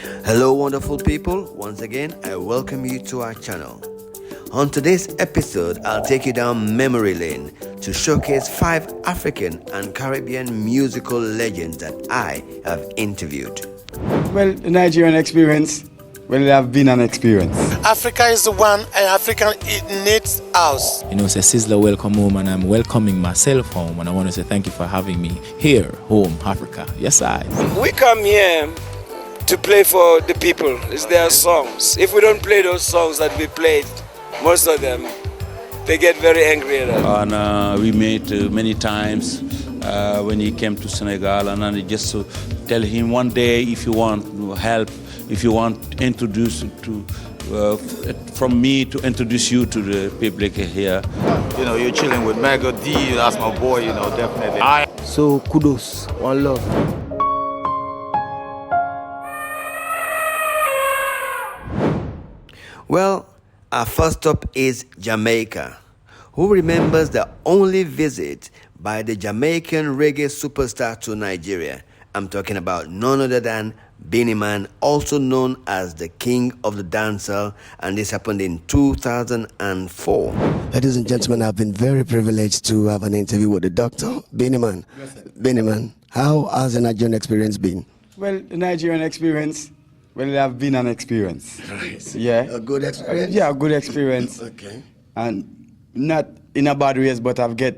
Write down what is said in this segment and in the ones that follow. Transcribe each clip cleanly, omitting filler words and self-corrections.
Hello wonderful people, once again I welcome you to our channel. On today's episode, I'll take you down memory lane to showcase 5 African and Caribbean musical legends that I have interviewed. Well, the Nigerian experience, well, it have been an experience. Africa is the one, and African it needs us. You know, say Sisulu welcome home, and I'm welcoming myself home, and I want to say thank you for having me here, home, Africa. Yes, I. We come here to play for the people. It's their songs. If we don't play those songs that we played, most of them, they get very angry at us. And we met many times when he came to Senegal, and I just to tell him one day, if you want help, if you want introduce to from me to introduce you to the public here. You know, you're chilling with Mega D, that's my boy, you know, definitely. So kudos, one love. Well, our first stop is Jamaica. Who remembers the only visit by the Jamaican reggae superstar to Nigeria? I'm talking about none other than Beenie Man, also known as the King of the Dancehall, and this happened in 2004. Ladies and gentlemen, I've been very privileged to have an interview with the doctor, Beenie Man. Beenie Man, how has the Nigerian experience been? Well, the Nigerian experience, well, it have been an experience. Right. Yeah. A good experience? Yeah, a good experience. Okay. And not in a bad ways, but I've got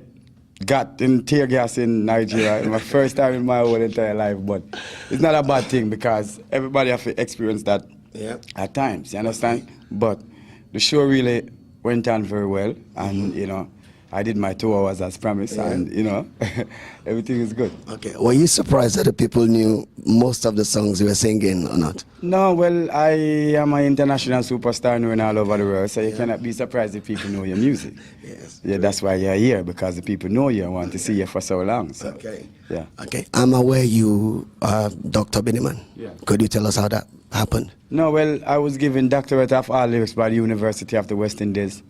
in tear gas in Nigeria. My first time in my whole entire life, but it's not a bad thing because everybody have to experience that at times, you understand? Okay. But the show really went on very well, and you know, I did my 2 hours as promised, and you know, everything is good. Okay. Were you surprised that the people knew most of the songs you were singing or not? No, well, I am an international superstar known all over the world, so you cannot be surprised if people know your music. Yes. Yeah, that's why you're here, because the people know you and want to see you for so long. So, okay. Yeah. Okay. I'm aware you are Dr. Beenie Man. Yeah. Could you tell us how that happened? No, well, I was given doctorate of art lyrics by the University of the West Indies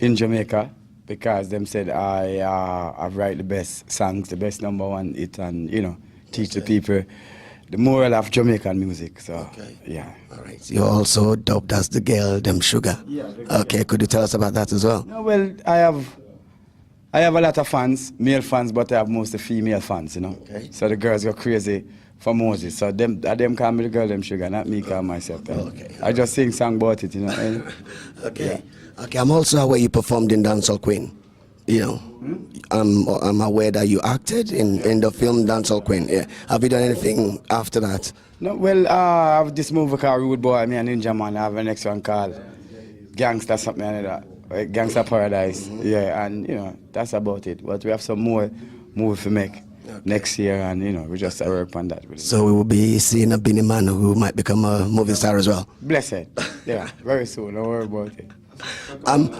in Jamaica, because them said I write the best songs, the best #1 hit, and you know, teach the people the moral of Jamaican music. So yeah. All right. You're also dubbed as the girl, them sugar. Yeah. Okay. Could you tell us about that as well? No, well, I have a lot of fans, male fans, but I have mostly female fans, you know. Okay. So the girls go crazy for Moses. So them call me the girl, them sugar, not me call myself that. Okay. I just sing song about it, you know. Okay. Yeah. Okay, I'm also aware you performed in Dancehall Queen. You know, I'm aware that you acted in the film Dancehall Queen. Yeah. Have you done anything after that? No, well, I have this movie called Rude Boy, me and Ninja Man. I have the next one called Gangsta something like that. Gangsta Paradise. Yeah, and you know, that's about it. But we have some more movies to make next year, and you know, we just work on that. Really. So we will be seeing a Beenie Man who might become a movie star as well. Blessed. Yeah, very soon. Don't worry about it.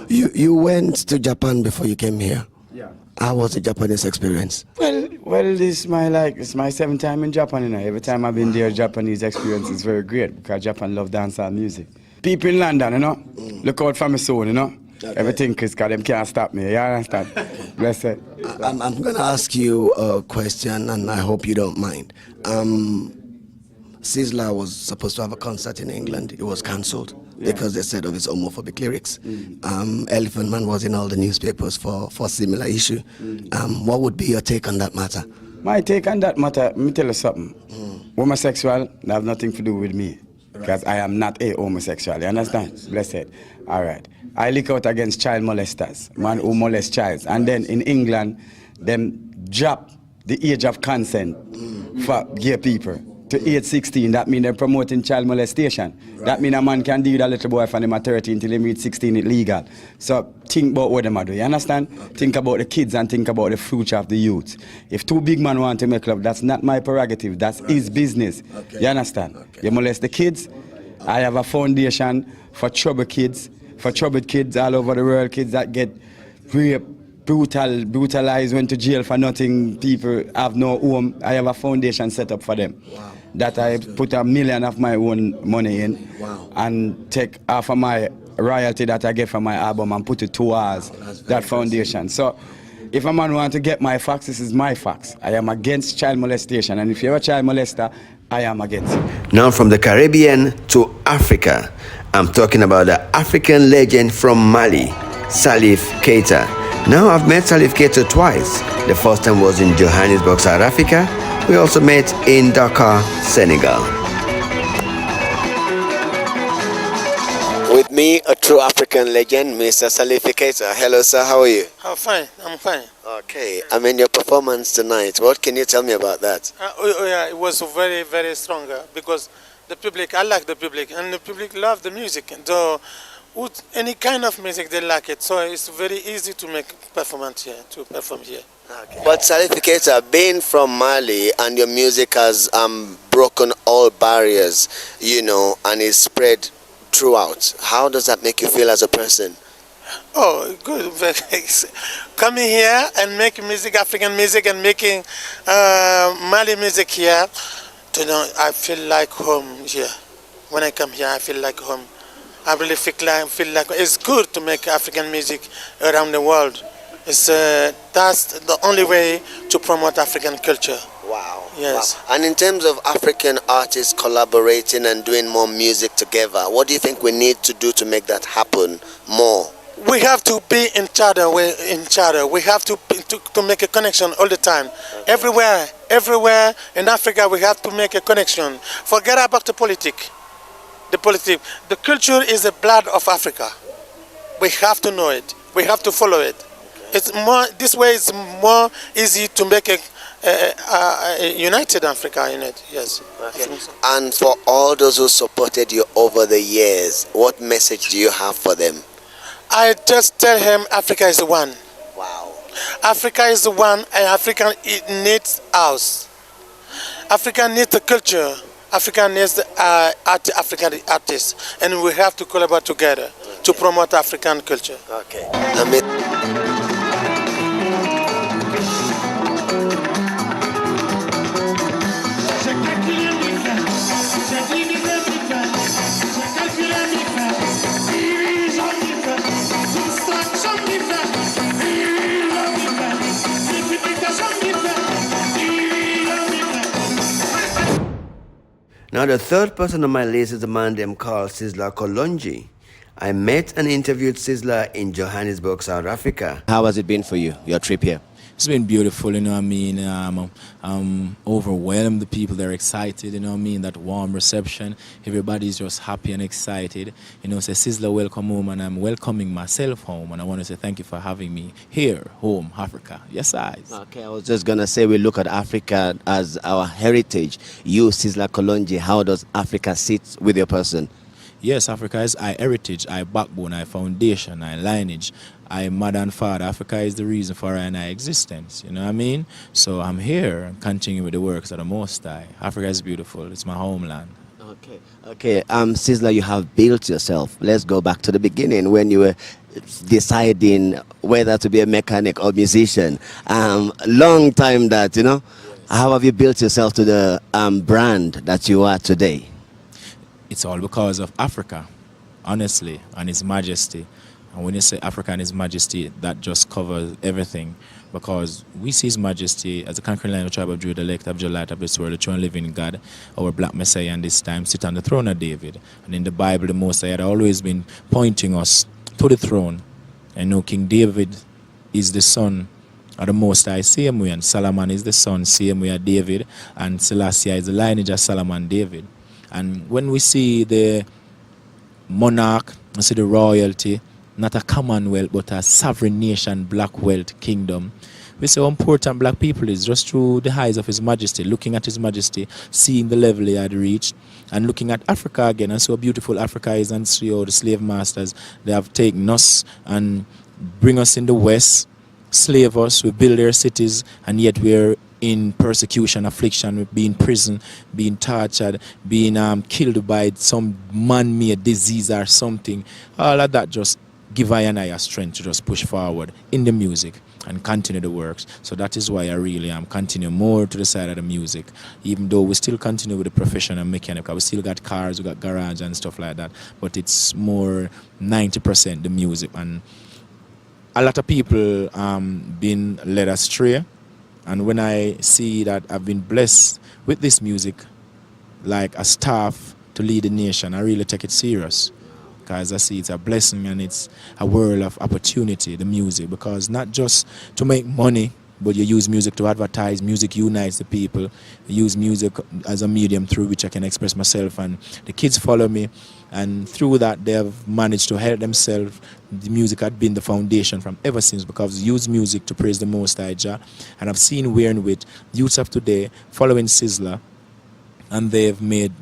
You went to Japan before you came here. Yeah. How was the Japanese experience? Well, it's my 7th time in Japan, you know. Every time I've been there, Japanese experience is very great because Japan love dancehall music. People in London, you know, look out for me soon, you know. Okay. Everything, because them can't stop me, you understand? Blessed. I'm going to ask you a question, and I hope you don't mind. Sizzla was supposed to have a concert in England. It was cancelled because they said of his homophobic lyrics. Elephant Man was in all the newspapers for similar issue. What would be your take on that matter? My take on that matter, let me tell you something. Homosexual have nothing to do with me, because I am not a homosexual, you understand? Blessed. All right. I look out against child molesters, man who molest child. And then in England, them drop the age of consent for gay people to age 16. That means they're promoting child molestation. Right. That means a man can deal with a little boy from him at 13 till he reach 16, it's legal. So think about what them are doing, you understand? Okay. Think about the kids and think about the future of the youth. If 2 big men want to make love, that's not my prerogative, that's his business. Okay. You understand? Okay. You molest the kids. I have a foundation for troubled kids all over the world, kids that get raped, brutalized, went to jail for nothing, people have no home. I have a foundation set up for them. Wow. That I put $1 million of my own money in. Wow. And take half of my royalty that I get from my album and put it towards that foundation. So if a man wants to get my facts, this is my facts. I am against child molestation, and if you're a child molester, I am against it. Now from the Caribbean to Africa, I'm talking about the African legend from Mali, Salif Keita. Now I've met Salif Keita twice. The first time was in Johannesburg, South Africa. We also met in Dakar, Senegal. With me, a true African legend, Mr. Salif Keita. Hello, sir. How are you? I'm fine. Okay. I mean, your performance tonight. What can you tell me about that? Yeah, it was very, very strong because the public, I like the public, and the public love the music. So, with any kind of music, they like it. So it's very easy to make performance here, to perform here. Okay. But Salif Keita, being from Mali, and your music has broken all barriers, you know, and is spread throughout. How does that make you feel as a person? Oh, good. Coming here and making music, African music, and making Mali music here, you know, I feel like home here. When I come here, I feel like home. I really feel like it's good to make African music around the world. It's that's the only way to promote African culture. Wow. Yes. Wow. And in terms of African artists collaborating and doing more music together, what do you think we need to do to make that happen more? We have to be in charter. We have to make a connection all the time. Okay. Everywhere in Africa, we have to make a connection. Forget about the politics. The culture is the blood of Africa. We have to know it. We have to follow it. Okay. It's more. This way, it's more easy to make a united Africa in it. Yes. Okay. So. And for all those who supported you over the years, what message do you have for them? I just tell him Africa is the one. Wow. Africa is the one, and Africa needs us. Africa needs the culture. Africa needs the African artists, and we have to collaborate together to promote African culture. Okay. Now the third person on my list is a man them called Sisulu Kolonji. I met and interviewed Sisulu in Johannesburg, South Africa. How has it been for you, your trip here? It's been beautiful, you know what I mean. I'm overwhelmed. The people, they're excited, you know what I mean. That warm reception. Everybody's just happy and excited. You know, say Sisulu, welcome home, and I'm welcoming myself home. And I want to say thank you for having me here, home, Africa. Yes, I. Okay, I was just going to say we look at Africa as our heritage. You, Sisulu Kolonji, how does Africa sit with your person? Yes, Africa is our heritage, our backbone, our foundation, our lineage. I mother and father. Africa is the reason for our existence. You know what I mean? So I'm here and continue with the works of the Most High. Africa is beautiful. It's my homeland. Okay. Sisulu, you have built yourself. Let's go back to the beginning when you were deciding whether to be a mechanic or musician. Long time that, you know. Yes. How have you built yourself to the brand that you are today? It's all because of Africa, honestly, and His Majesty. And when you say Africa and His Majesty, that just covers everything. Because we see His Majesty as a conquering Lion of the tribe of Judah, elect of the light of this world, the true and living God, our black Messiah, and this time sit on the throne of David. And in the Bible, the Most High had always been pointing us to the throne. And now King David is the son of the Most High, same way, and Solomon is the son, same way of David, and Selassie is the lineage of Solomon David. And when we see the monarch, we see the royalty, not a commonwealth, but a sovereign nation, black wealth kingdom, we see how important black people is just through the eyes of His Majesty, looking at His Majesty, seeing the level he had reached, and looking at Africa again, and see how beautiful Africa is, and see how the slave masters, they have taken us and bring us in the West, slave us, we build their cities, and yet we're in persecution, affliction, being prison, being tortured, being killed by some man-made disease or something. All of that just give I and I a strength to just push forward in the music and continue the works. So that is why I really continue more to the side of the music, even though we still continue with the professional mechanic. We still got cars, we got garage and stuff like that, but it's more 90% the music. And a lot of people been led astray. And when I see that I've been blessed with this music, like a staff to lead the nation. I really take it serious because I see it's a blessing and it's a world of opportunity, the music, because not just to make money, but you use music to advertise. Music unites the people. You use music as a medium through which I can express myself, and the kids follow me, and through that they have managed to help themselves. The music had been the foundation from ever since, because use music to praise the Most High Jah. And I've seen where and with youths of today following Sizzler, and they've made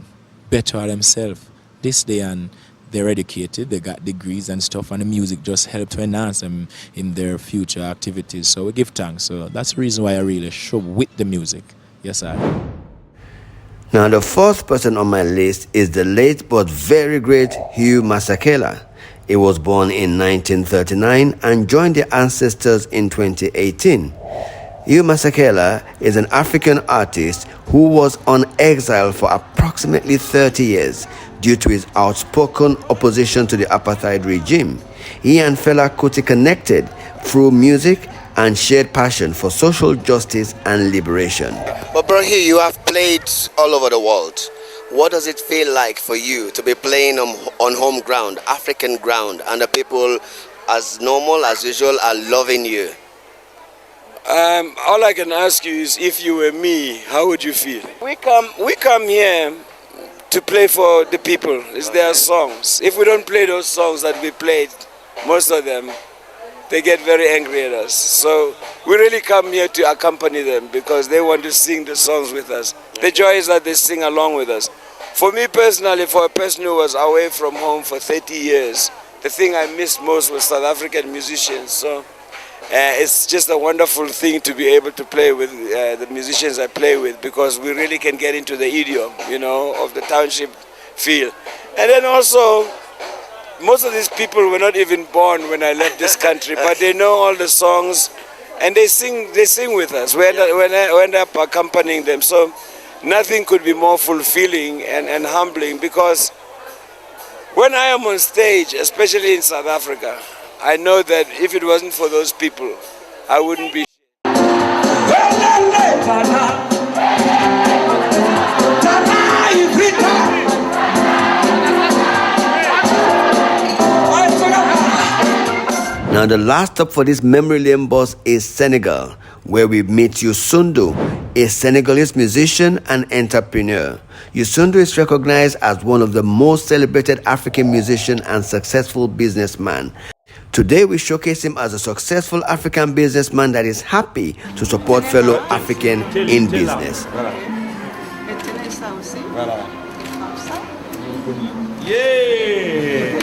better themselves this day, and they're educated, they got degrees and stuff, and the music just helped to enhance them in their future activities. So we give thanks. So that's the reason why I really show with the music. Yes, I. Now, the fourth person on my list is the late but very great Hugh Masego. He was born in 1939 and joined the Ancestors in 2018. Hugh Masego is an African artist who was on exile for approximately 30 years due to his outspoken opposition to the apartheid regime. He and Fela Kuti connected through music and shared passion for social justice and liberation. But bro, here you have played all over the world. What does it feel like for you to be playing on home ground, African ground, and the people, as normal as usual, are loving you? All I can ask you is, if you were me, how would you feel? We come here to play for the people. It's their songs. If we don't play those songs that we played, most of them, they get very angry at us. So we really come here to accompany them because they want to sing the songs with us. The joy is that they sing along with us. For me personally, for a person who was away from home for 30 years, the thing I missed most was South African musicians. So it's just a wonderful thing to be able to play with the musicians I play with, because we really can get into the idiom, you know, of the township feel. And then also, most of these people were not even born when I left this country, but they know all the songs and they sing with us. We end up accompanying them. So nothing could be more fulfilling and humbling, because when I am on stage, especially in South Africa, I know that if it wasn't for those people, I wouldn't be. Now, the last stop for this memory lane bus is Senegal, where we meet Yundu, a Senegalese musician and entrepreneur. Yundu is recognized as one of the most celebrated African musicians and successful businessman. Today, we showcase him as a successful African businessman that is happy to support fellow African in business. Yeah!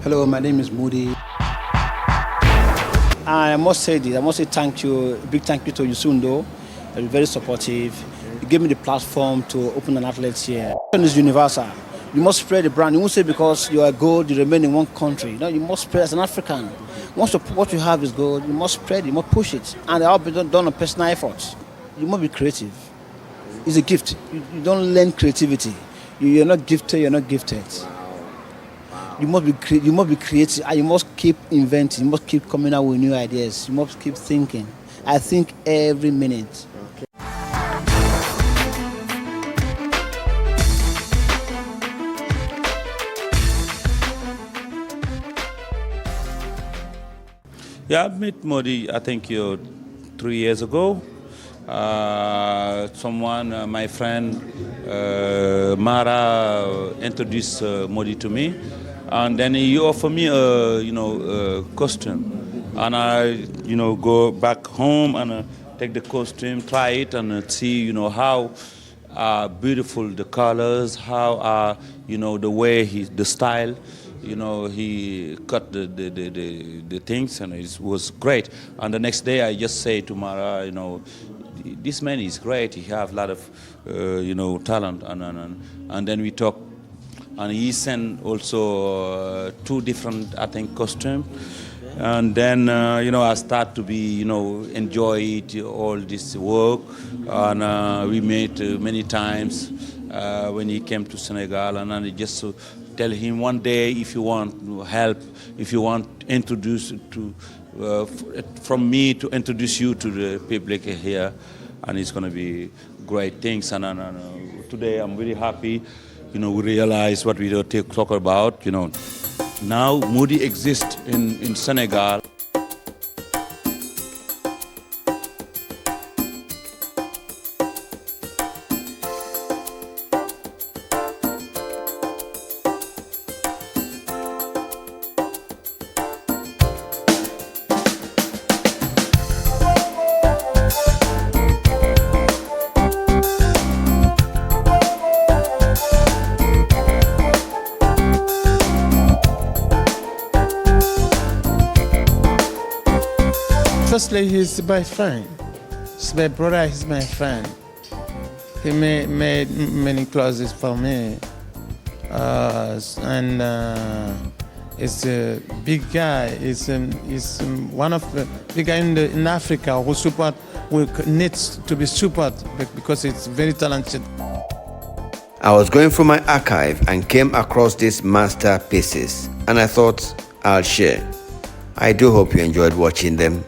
Hello, my name is Moody. I must say this. I must say thank you, big thank you to Yundu. You're very supportive. You gave me the platform to open an outlet here. It's universal. You must spread the brand. You won't say because you are gold, you remain in one country. No, you must spread as an African. Once what you have is gold, you must spread it, you must push it. And it all be done on personal efforts. You must be creative. It's a gift. You don't learn creativity. You're not gifted, you're not gifted. You must be creative, and you must keep inventing, you must keep coming out with new ideas, you must keep thinking. I think every minute. Yeah, I met Modi, I think 3 years ago. My friend Mara introduced Modi to me, and then he offered me a costume, and I go back home and take the costume, try it, and see how beautiful the colors, how the way the style. He cut the things, and it was great. And the next day I just say to Mara, this man is great. He have a lot of talent, and then we talk, and he sent also 2 different, I think, costumes. And then I start to be enjoy all this work, and we met many times when he came to Senegal, and just tell him one day if you want help, if you want introduce to from me to introduce you to the public here, and it's going to be great things. And today I'm really happy. We realize what we talk about. Now Moody exists in Senegal. Firstly, he's my friend. He's my brother, he's my friend. He made many clothes for me. He's a big guy. He's one of the big guys in Africa who needs to be supported because it's very talented. I was going through my archive and came across these masterpieces, and I thought I'll share. I do hope you enjoyed watching them.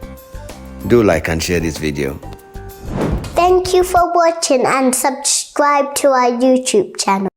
Do like and share this video. Thank you for watching and subscribe to our YouTube channel.